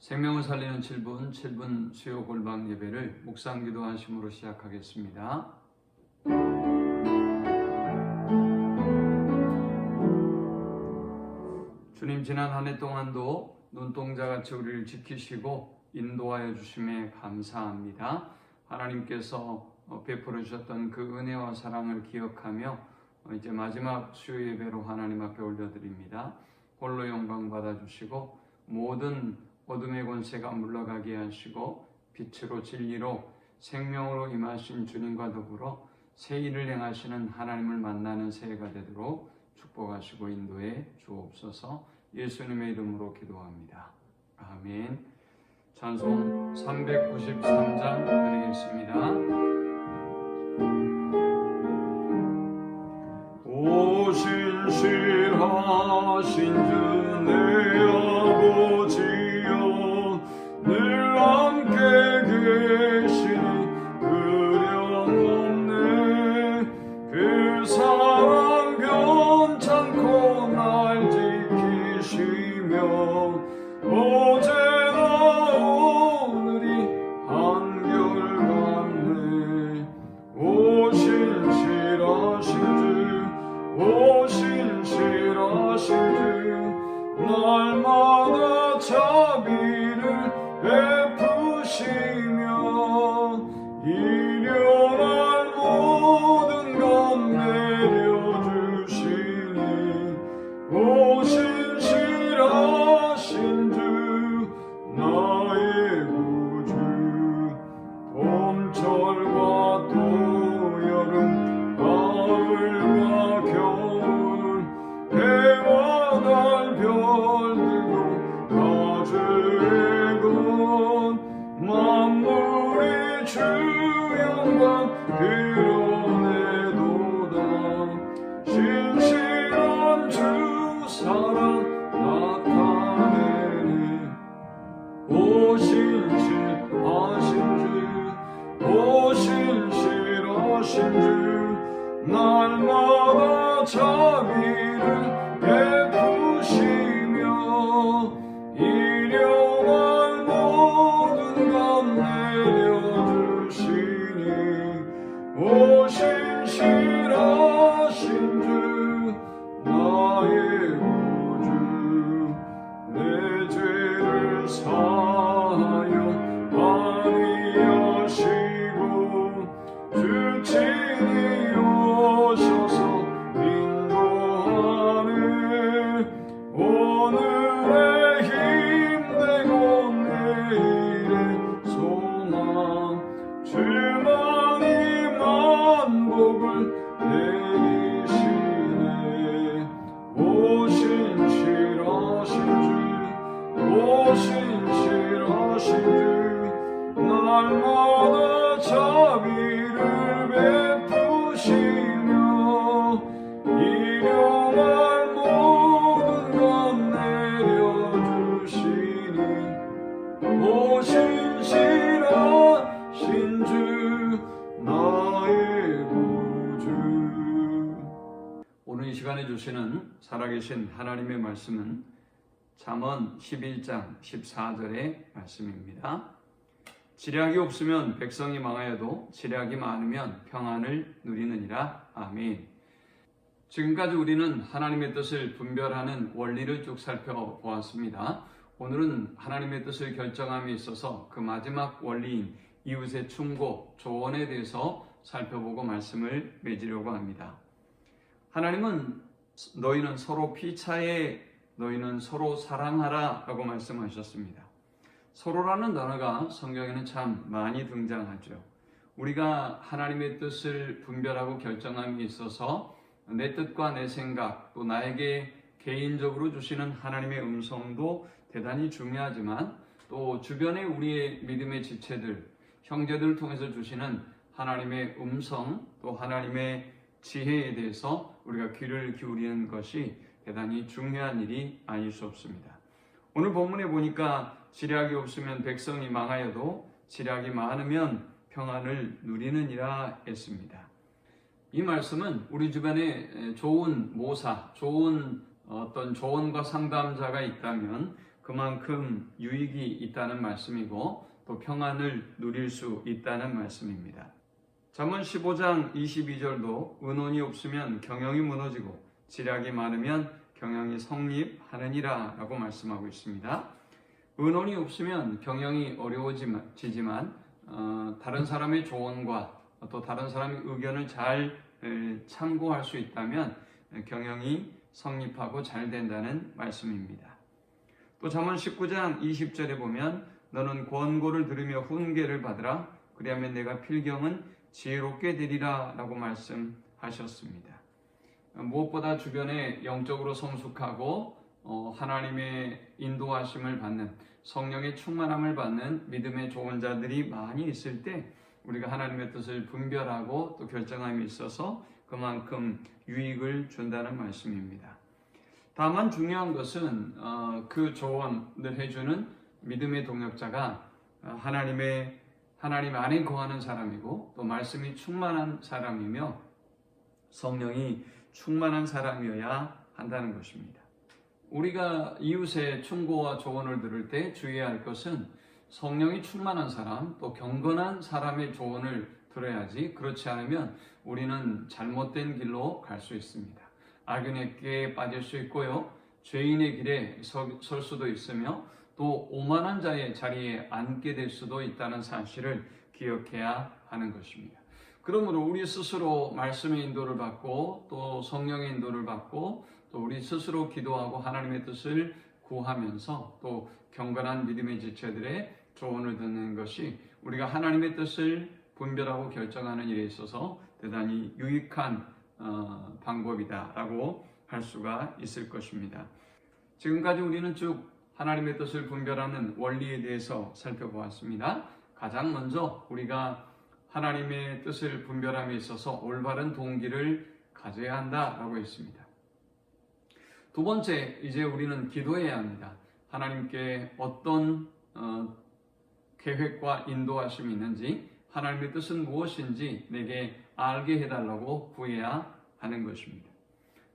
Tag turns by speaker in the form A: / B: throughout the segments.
A: 생명을 살리는 7분 수요 골방 예배를 묵상 기도하심으로 시작하겠습니다. 주님, 지난 한 해 동안도 눈동자같이 우리를 지키시고 인도하여 주심에 감사합니다. 하나님께서 베풀어 주셨던 그 은혜와 사랑을 기억하며 이제 마지막 수요 예배로 하나님 앞에 올려드립니다. 홀로 영광 받아주시고 모든 어둠의 권세가 물러가게 하시고 빛으로 진리로 생명으로 임하신 주님과 더불어 새 일을 행하시는 하나님을 만나는 새해가 되도록 축복하시고 인도해 주옵소서. 예수님의 이름으로 기도합니다. 아멘. 찬송 393장 드리겠습니다. 오 신실하신 주 내 아버지여, 늘 함께 계시니 의령없네. 그 사랑 변찮고 날 지키시며 어제나 오늘이 한결같네. 오 신실하신 주, 오 신실하신 주, 날마다 자비를 베푸시며 일용할 모든 것 내려주시니 오 신실하신 주, 나의 구주. 봄철과 또 여름, 가을과 겨울, 해와 달 별들도 다 주의 것. 만물이 주 영광 드러내도다. 신실한 주 사랑 나타내네. 오 신실하신 주, 오 신실하신 주, 날마다 자비를 베푸시며 일용할 모든 것 내려주시니 오 신실하신 주, 나의 구주. 내 죄를 사하여 안위하시고 주 친히 오셔서 인도하네. 오늘의 힘내고 내일의 소망, 주만이 만복을 내리시네. 오 신실하신 주, 오 신실하신 주, 날마다 자비를 베푸시며 일용할 모든 것 내려주시니 오 신실하신 주, 나의 구주. 오늘 이 시간에 주시는 살아계신 하나님의 말씀은 잠언 11장 14절의 말씀입니다. 지략이 없으면 백성이 망하여도 지략이 많으면 평안을 누리느니라. 아멘. 지금까지 우리는 하나님의 뜻을 분별하는 원리를 쭉 살펴보았습니다. 오늘은 하나님의 뜻을 결정함에 있어서 그 마지막 원리인 이웃의 충고, 조언에 대해서 살펴보고 말씀을 맺으려고 합니다. 하나님은 너희는 서로 피차에 너희는 서로 사랑하라 라고 말씀하셨습니다. 서로라는 단어가 성경에는 참 많이 등장하죠. 우리가 하나님의 뜻을 분별하고 결정함에 있어서 내 뜻과 내 생각, 또 나에게 개인적으로 주시는 하나님의 음성도 대단히 중요하지만 또 주변의 우리의 믿음의 지체들, 형제들을 통해서 주시는 하나님의 음성, 또 하나님의 지혜에 대해서 우리가 귀를 기울이는 것이 대단히 중요한 일이 아닐 수 없습니다. 오늘 본문에 보니까 지략이 없으면 백성이 망하여도 지략이 많으면 평안을 누리느니라 했습니다. 이 말씀은 우리 주변에 좋은 모사, 좋은 어떤 조언과 상담자가 있다면 그만큼 유익이 있다는 말씀이고 또 평안을 누릴 수 있다는 말씀입니다. 잠언 15장 22절도 은혼이 없으면 경영이 무너지고 지략이 많으면 경영이 성립하느니라 라고 말씀하고 있습니다. 은혼이 없으면 경영이 어려워지지만 다른 사람의 조언과 또 다른 사람의 의견을 잘 참고할 수 있다면 경영이 성립하고 잘 된다는 말씀입니다. 또 잠언 19장 20절에 보면 너는 권고를 들으며 훈계를 받으라 그리하면 내가 필경은 지혜롭게 되리라 라고 말씀하셨습니다. 무엇보다 주변에 영적으로 성숙하고 하나님의 인도하심을 받는 성령의 충만함을 받는 믿음의 좋은 자들이 많이 있을 때 우리가 하나님의 뜻을 분별하고 또 결정함에 있어서 그만큼 유익을 준다는 말씀입니다. 다만 중요한 것은 그 조언을 해주는 믿음의 동역자가 하나님 안에 거하는 사람이고 또 말씀이 충만한 사람이며 성령이 충만한 사람이어야 한다는 것입니다. 우리가 이웃의 충고와 조언을 들을 때 주의해야 할 것은 성령이 충만한 사람 또 경건한 사람의 조언을 들어야지 그렇지 않으면 우리는 잘못된 길로 갈 수 있습니다. 악인의 꾀에 빠질 수 있고요. 죄인의 길에 설 수도 있으며 또 오만한 자의 자리에 앉게 될 수도 있다는 사실을 기억해야 하는 것입니다. 그러므로 우리 스스로 말씀의 인도를 받고 또 성령의 인도를 받고 또 우리 스스로 기도하고 하나님의 뜻을 구하면서 또 경건한 믿음의 지체들의 조언을 듣는 것이 우리가 하나님의 뜻을 분별하고 결정하는 일에 있어서 대단히 유익한 방법이다라고 할 수가 있을 것입니다. 지금까지 우리는 쭉 하나님의 뜻을 분별하는 원리에 대해서 살펴보았습니다. 가장 먼저 우리가 하나님의 뜻을 분별함에 있어서 올바른 동기를 가져야 한다라고 했습니다. 두 번째, 이제 우리는 기도해야 합니다. 하나님께 어떤 계획과 인도하심이 있는지 하나님의 뜻은 무엇인지 내게 알게 해달라고 구해야 하는 것입니다.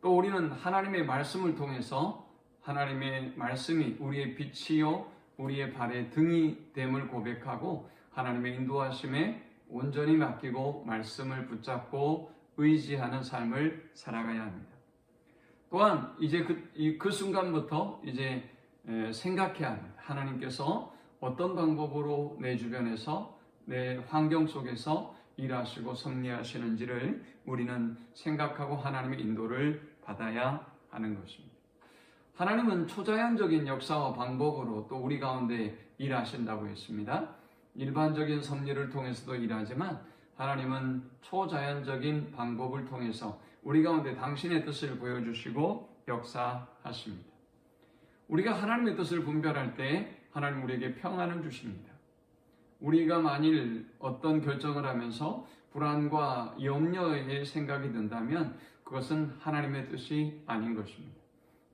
A: 또 우리는 하나님의 말씀을 통해서 하나님의 말씀이 우리의 빛이요 우리의 발의 등이 됨을 고백하고 하나님의 인도하심에 온전히 맡기고 말씀을 붙잡고 의지하는 삶을 살아가야 합니다. 또한 이제 그 순간부터 이제 생각해야 합니다. 하나님께서 어떤 방법으로 내 주변에서 내 환경 속에서 일하시고 섭리하시는지를 우리는 생각하고 하나님의 인도를 받아야 하는 것입니다. 하나님은 초자연적인 역사와 방법으로 또 우리 가운데 일하신다고 했습니다. 일반적인 섭리를 통해서도 일하지만 하나님은 초자연적인 방법을 통해서 우리 가운데 당신의 뜻을 보여주시고 역사하십니다. 우리가 하나님의 뜻을 분별할 때 하나님 우리에게 평안을 주십니다. 우리가 만일 어떤 결정을 하면서 불안과 염려의 생각이 든다면 그것은 하나님의 뜻이 아닌 것입니다.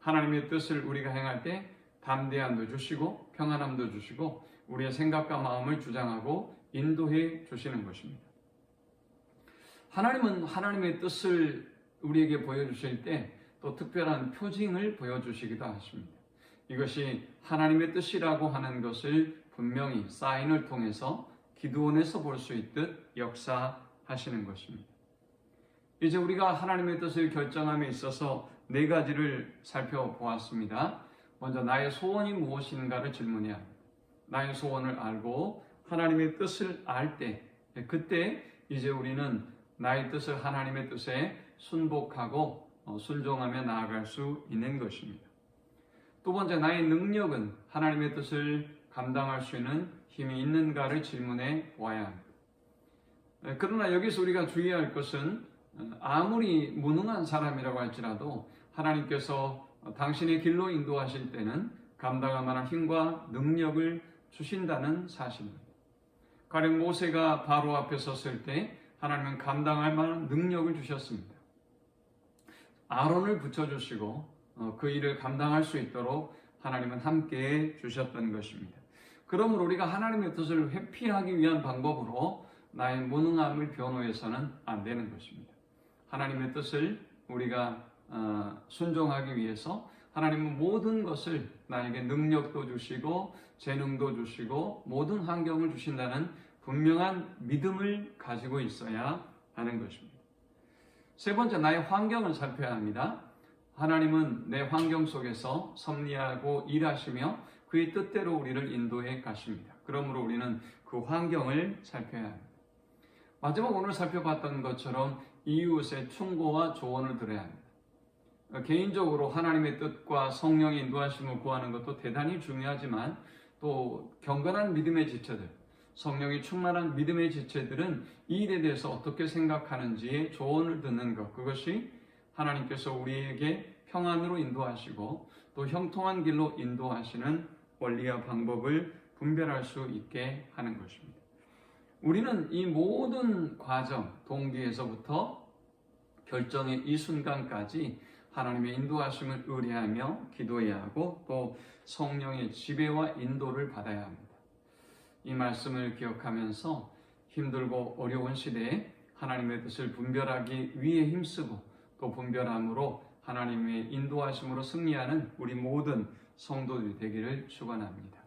A: 하나님의 뜻을 우리가 행할 때 담대함도 주시고 평안함도 주시고 우리의 생각과 마음을 주장하고 인도해 주시는 것입니다. 하나님은 하나님의 뜻을 우리에게 보여주실 때 또 특별한 표징을 보여주시기도 하십니다. 이것이 하나님의 뜻이라고 하는 것을 분명히 사인을 통해서 기드온에서 볼 수 있듯 역사하시는 것입니다. 이제 우리가 하나님의 뜻을 결정함에 있어서 네 가지를 살펴보았습니다. 먼저 나의 소원이 무엇인가를 질문해야 합니다. 나의 소원을 알고 하나님의 뜻을 알 때 그때 이제 우리는 나의 뜻을 하나님의 뜻에 순복하고 순종하며 나아갈 수 있는 것입니다. 두 번째, 나의 능력은 하나님의 뜻을 감당할 수 있는 힘이 있는가를 질문해 보아야 합니다. 그러나 여기서 우리가 주의해야 할 것은 아무리 무능한 사람이라고 할지라도 하나님께서 당신의 길로 인도하실 때는 감당할 만한 힘과 능력을 주신다는 사실입니다. 가령 모세가 바로 앞에 섰을 때 하나님은 감당할 만한 능력을 주셨습니다. 아론을 붙여주시고 그 일을 감당할 수 있도록 하나님은 함께해 주셨던 것입니다. 그러므로 우리가 하나님의 뜻을 회피하기 위한 방법으로 나의 무능함을 변호해서는 안 되는 것입니다. 하나님의 뜻을 우리가 순종하기 위해서 하나님은 모든 것을 나에게 능력도 주시고 재능도 주시고 모든 환경을 주신다는 분명한 믿음을 가지고 있어야 하는 것입니다. 세 번째, 나의 환경을 살펴야 합니다. 하나님은 내 환경 속에서 섭리하고 일하시며 그의 뜻대로 우리를 인도해 가십니다. 그러므로 우리는 그 환경을 살펴야 합니다. 마지막 오늘 살펴봤던 것처럼 이웃의 충고와 조언을 들어야 합니다. 개인적으로 하나님의 뜻과 성령의 인도하심을 구하는 것도 대단히 중요하지만 또 경건한 믿음의 지체들, 성령이 충만한 믿음의 지체들은 이 일에 대해서 어떻게 생각하는지의 조언을 듣는 것, 그것이 하나님께서 우리에게 평안으로 인도하시고 또 형통한 길로 인도하시는 원리와 방법을 분별할 수 있게 하는 것입니다. 우리는 이 모든 과정, 동기에서부터 결정의 이 순간까지 하나님의 인도하심을 의뢰하며 기도해야 하고 또 성령의 지배와 인도를 받아야 합니다. 이 말씀을 기억하면서 힘들고 어려운 시대에 하나님의 뜻을 분별하기 위해 힘쓰고 또 분별함으로 하나님의 인도하심으로 승리하는 우리 모든 성도들이 되기를 축원합니다.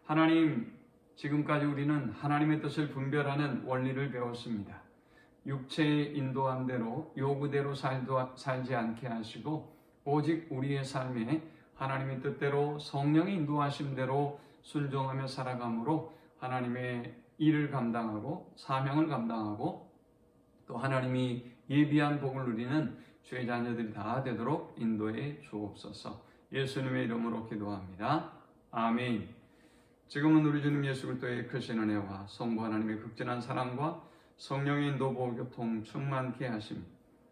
A: 하나님, 지금까지 우리는 하나님의 뜻을 분별하는 원리를 배웠습니다. 육체의 인도함대로 요구대로 살지 않게 하시고 오직 우리의 삶에 하나님의 뜻대로 성령의 인도하심대로 순종하며 살아감으로 하나님의 일을 감당하고 사명을 감당하고 또 하나님이 예비한 복을 누리는 주의 자녀들이 다 되도록 인도해 주옵소서. 예수님의 이름으로 기도합니다. 아멘. 지금은 우리 주님 예수 그리스도의 크신 은혜와 성부 하나님의 극진한 사랑과 성령의 인도 보호 교통 충만케 하심,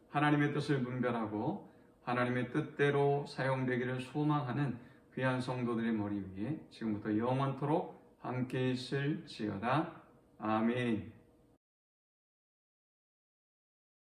A: 하나님의 뜻을 분별하고 하나님의 뜻대로 사용되기를 소망하는 귀한 성도들의 머리 위에 지금부터 영원토록 함께 있을지어다. 아멘.